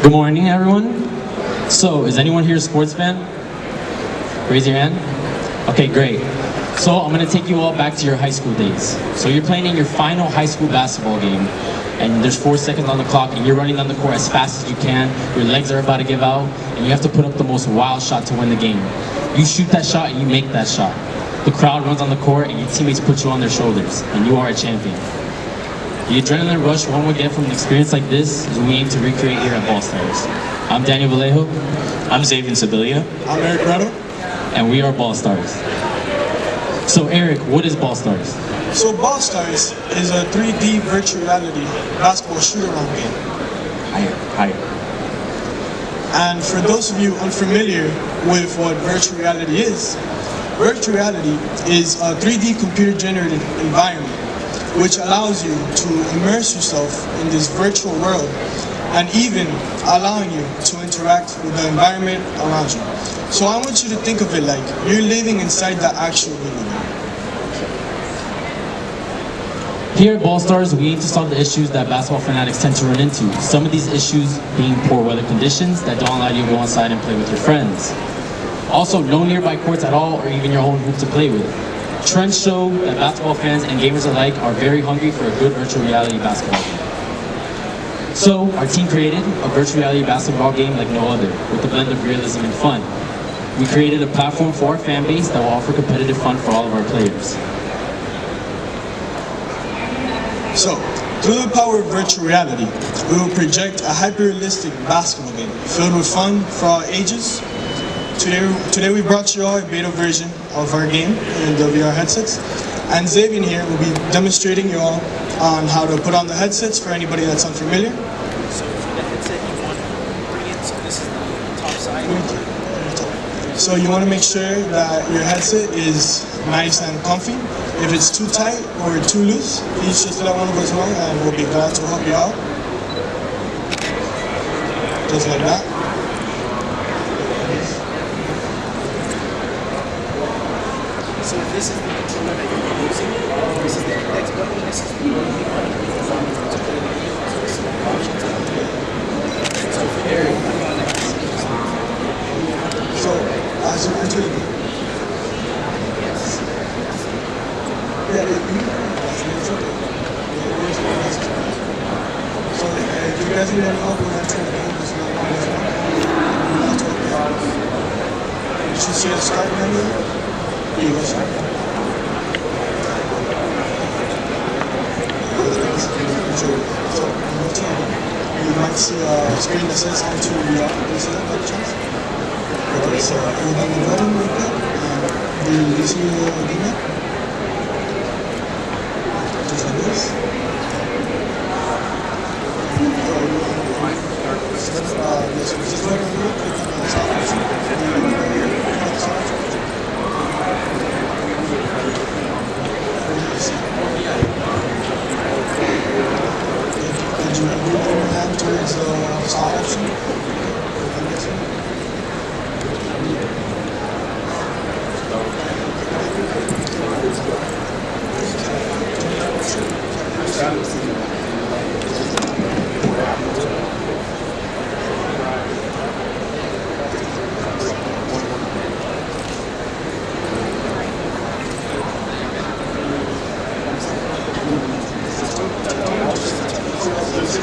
Good morning, everyone. So, is anyone here a sports fan? Raise your hand. Okay, great. So, I'm going to take you all back to your high school days. So, you're playing in your final high school basketball game, and there's 4 seconds on the clock, and you're running down the court as fast as you can. Your legs are about to give out, and you have to put up the most wild shot to win the game. You shoot that shot, and you make that shot. The crowd runs on the court, and your teammates put you on their shoulders, and you are a champion. The adrenaline rush one would get from an experience like this is what we aim to recreate here at BallStars. I'm Daniel Vallejo. I'm Xavier Sibilia. I'm Eric Redo. And we are BallStars. So Eric, what is BallStars? So BallStars is a 3D virtual reality basketball shoot-around game. Higher. And for those of you unfamiliar with what virtual reality is a 3D computer-generated environment which allows you to immerse yourself in this virtual world and even allowing you to interact with the environment around you. So I want you to think of it like you're living inside the actual video game. Here at BallStars, we aim to solve the issues that basketball fanatics tend to run into. Some of these issues being poor weather conditions that don't allow you to go outside and play with your friends. Also, no nearby courts at all or even your own hoop to play with. Trends show that basketball fans and gamers alike are very hungry for a good virtual reality basketball game. So, our team created a virtual reality basketball game like no other, with a blend of realism and fun. We created a platform for our fan base that will offer competitive fun for all of our players. So, through the power of virtual reality, we will project a hyper-realistic basketball game filled with fun for all ages. Today we brought you all a beta version of our game in the VR headsets, and Xavier here will be demonstrating you all on how to put on the headsets for anybody that's unfamiliar. So for the headset you want to bring it, so this is the top side. So you want to make sure that your headset is nice and comfy. If it's too tight or too loose, please just let one of us know and we'll be glad to help you out. Just like that. So this is the controller that you're using. This is the index button. This is the button. So this is the options. So for there, so as you enter the game. Yes. So if you guys need any help with entering the game, just let me know. You should see a start menu. So in routine, you might see a screen that says enter VR. Do you see that by chance? Okay, so you have the button like that, and you see the game app? Just like this. Just right over here, click on the soft option. Towards the start option.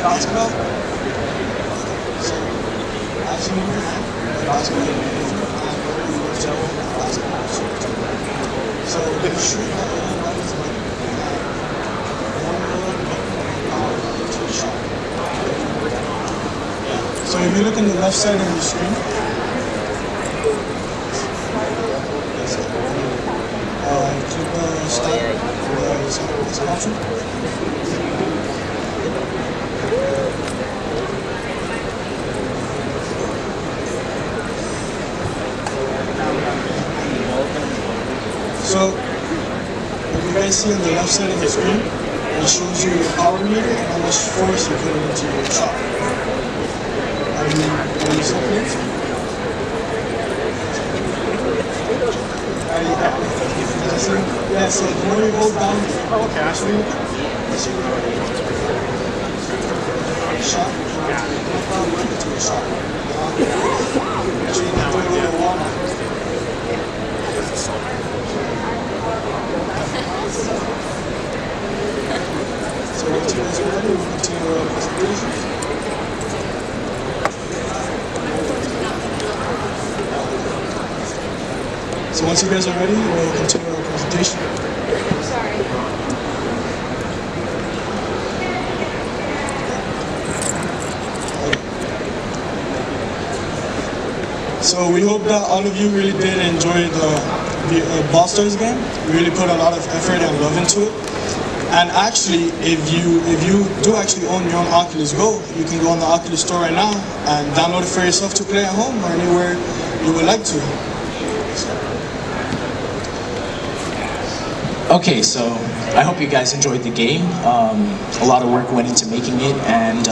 Basketball. So, as you move around, basketball. So, the shoot is like so if you look on the left side of the screen, click the start for the second option. So, what you guys see on the left side of the screen, it shows you your power meter and how much force you put into your shot. Are you still clear? Yeah, so the more you hold down the screen, shot, into a shot. version. So once you guys are ready, we'll continue our presentation. So we hope that all of you really did enjoy the BallStars game. We really put a lot of effort and love into it. And actually, if you do actually own your own Oculus Go, you can go on the Oculus Store right now and download it for yourself to play at home or anywhere you would like to. Okay, so I hope you guys enjoyed the game. A lot of work went into making it, and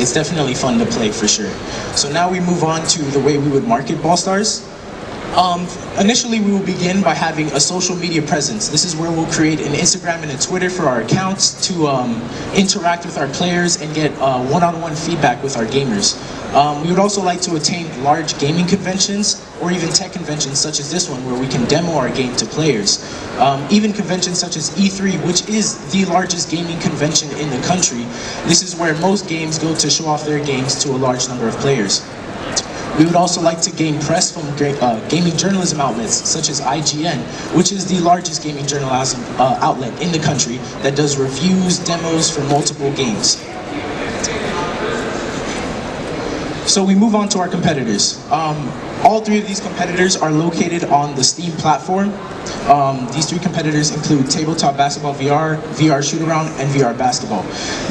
it's definitely fun to play for sure. So now we move on to the way we would market BallStars. Initially, we will begin by having a social media presence. This is where we'll create an Instagram and a Twitter for our accounts to interact with our players and get one-on-one feedback with our gamers. We would also like to attain large gaming conventions or even tech conventions such as this one where we can demo our game to players. Even conventions such as E3, which is the largest gaming convention in the country. This is where most games go to show off their games to a large number of players. We would also like to gain press from gaming journalism outlets such as IGN, which is the largest gaming journalism outlet in the country that does reviews, demos for multiple games. So we move on to our competitors. All three of these competitors are located on the Steam platform. These three competitors include Tabletop Basketball VR, VR Shoot-Around, and VR Basketball.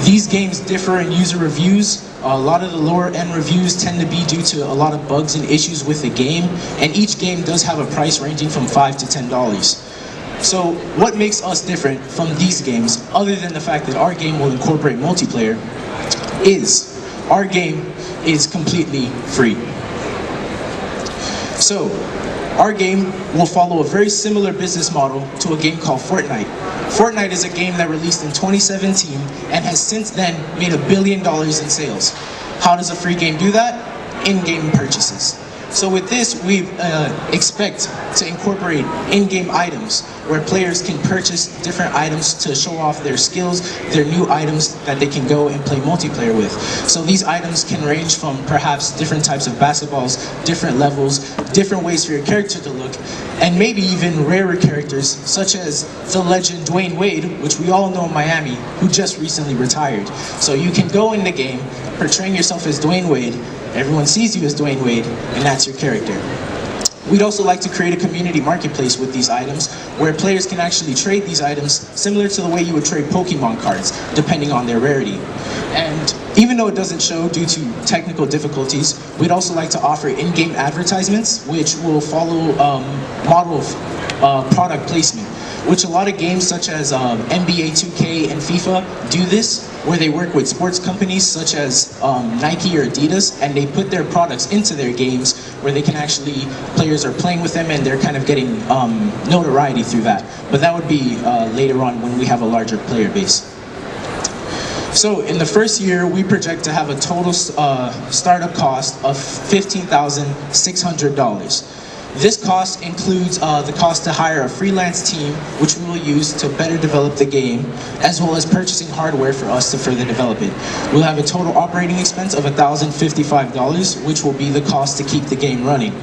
These games differ in user reviews. A lot of the lower end reviews tend to be due to a lot of bugs and issues with the game, and each game does have a price ranging from $5 to $10. So what makes us different from these games, other than the fact that our game will incorporate multiplayer, is our game is completely free. So our game will follow a very similar business model to a game called Fortnite. Fortnite is a game that released in 2017 and has since then made $1 billion in sales. How does a free game do that? In-game purchases. So with this, we expect to incorporate in-game items where players can purchase different items to show off their skills, their new items that they can go and play multiplayer with. So these items can range from perhaps different types of basketballs, different levels, different ways for your character to look, and maybe even rarer characters such as the legend Dwayne Wade, which we all know in Miami, who just recently retired. So you can go in the game portraying yourself as Dwayne Wade. Everyone sees you as Dwayne Wade, and that's your character. We'd also like to create a community marketplace with these items where players can actually trade these items similar to the way you would trade Pokemon cards, depending on their rarity. And even though it doesn't show due to technical difficulties, we'd also like to offer in-game advertisements, which will follow model of product placement, which a lot of games such as NBA 2K and FIFA do this, where they work with sports companies such as Nike or Adidas, and they put their products into their games where they can actually, players are playing with them and they're kind of getting notoriety through that. But that would be later on when we have a larger player base. So in the first year, we project to have a total startup cost of $15,600. This cost includes the cost to hire a freelance team, which we will use to better develop the game, as well as purchasing hardware for us to further develop it. We'll have a total operating expense of $1,055, which will be the cost to keep the game running.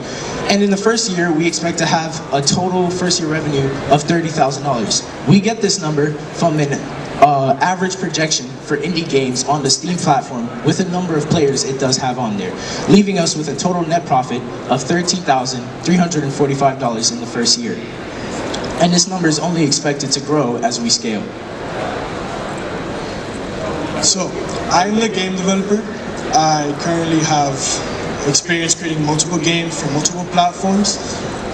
And in the first year, we expect to have a total first year revenue of $30,000. We get this number from an average projection for indie games on the Steam platform with the number of players it does have on there, leaving us with a total net profit of $13,345 in the first year. And this number is only expected to grow as we scale. So, I'm the game developer. I currently have experience creating multiple games for multiple platforms,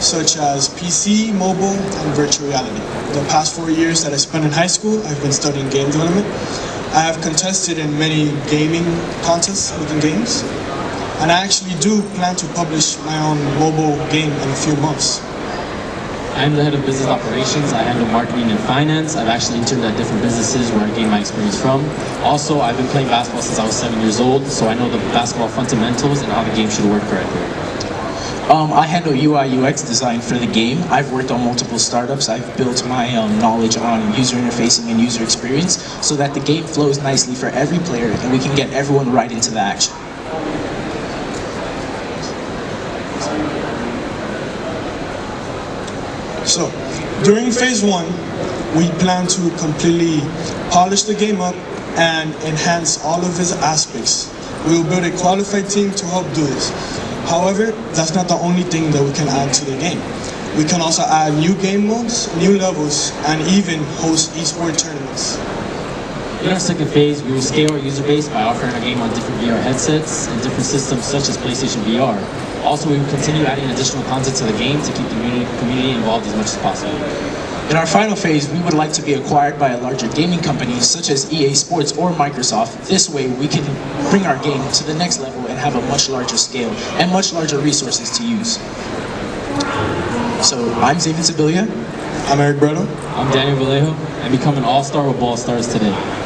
such as PC, mobile, and virtual reality. The past 4 years that I spent in high school, I've been studying game development. I have contested in many gaming contests within games, and I actually do plan to publish my own mobile game in a few months. I'm the head of business operations. I handle marketing and finance. I've actually interned at different businesses where I gained my experience from. Also, I've been playing basketball since I was 7 years old, so I know the basketball fundamentals and how the game should work correctly. I handle UI UX design for the game. I've worked on multiple startups. I've built my knowledge on user interfacing and user experience so that the game flows nicely for every player and we can get everyone right into the action. So, during phase 1, we plan to completely polish the game up and enhance all of its aspects. We will build a qualified team to help do this. However, that's not the only thing that we can add to the game. We can also add new game modes, new levels, and even host esports tournaments. In our second phase, we will scale our user base by offering our game on different VR headsets and different systems such as PlayStation VR. Also, we will continue adding additional content to the game to keep the community involved as much as possible. In our final phase, we would like to be acquired by a larger gaming company such as EA Sports or Microsoft. This way, we can bring our game to the next level and have a much larger scale and much larger resources to use. So, I'm Xavier Sibilia. I'm Eric Breto. I'm Daniel Vallejo, and become an all-star with BallStars today.